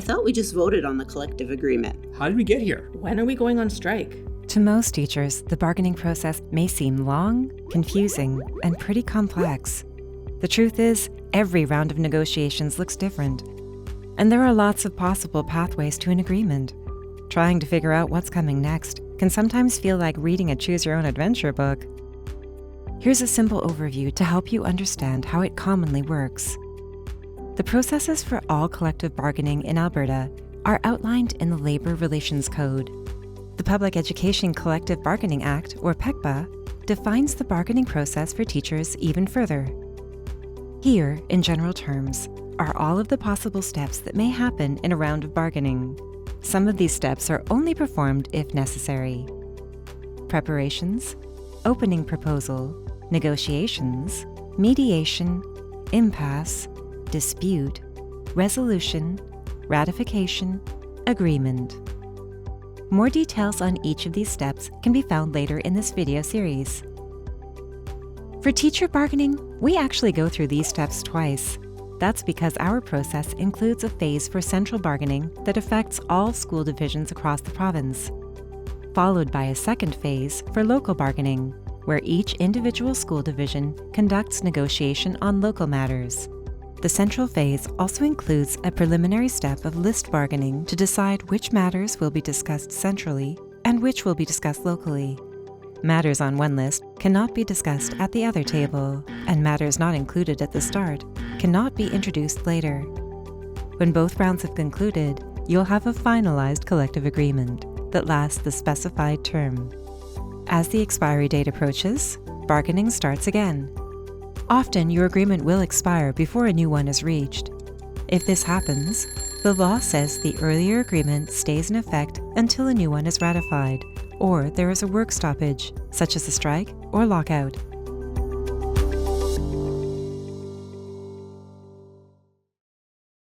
thought we just voted on the collective agreement. How did we get here? When are we going on strike? To most teachers, the bargaining process may seem long, confusing, and pretty complex. The truth is, every round of negotiations looks different, and there are lots of possible pathways to an agreement. Trying to figure out what's coming next can sometimes feel like reading a choose-your-own-adventure book. Here's a simple overview to help you understand how it commonly works. The processes for all collective bargaining in Alberta are outlined in the Labour Relations Code. The Public Education Collective Bargaining Act, or PECBA, defines the bargaining process for teachers even further. Here, in general terms, are all of the possible steps that may happen in a round of bargaining. Some of these steps are only performed if necessary. Preparations, opening proposal, negotiations, mediation, impasse, dispute, resolution, ratification, agreement. More details on each of these steps can be found later in this video series. For teacher bargaining, we actually go through these steps twice. That's because our process includes a phase for central bargaining that affects all school divisions across the province, followed by a second phase for local bargaining, where each individual school division conducts negotiation on local matters. The central phase also includes a preliminary step of list bargaining to decide which matters will be discussed centrally and which will be discussed locally. Matters on one list cannot be discussed at the other table, and matters not included at the start cannot be introduced later. When both rounds have concluded, you'll have a finalized collective agreement that lasts the specified term. As the expiry date approaches, bargaining starts again. Often, your agreement will expire before a new one is reached. If this happens, the law says the earlier agreement stays in effect until a new one is ratified, or there is a work stoppage, such as a strike or lockout.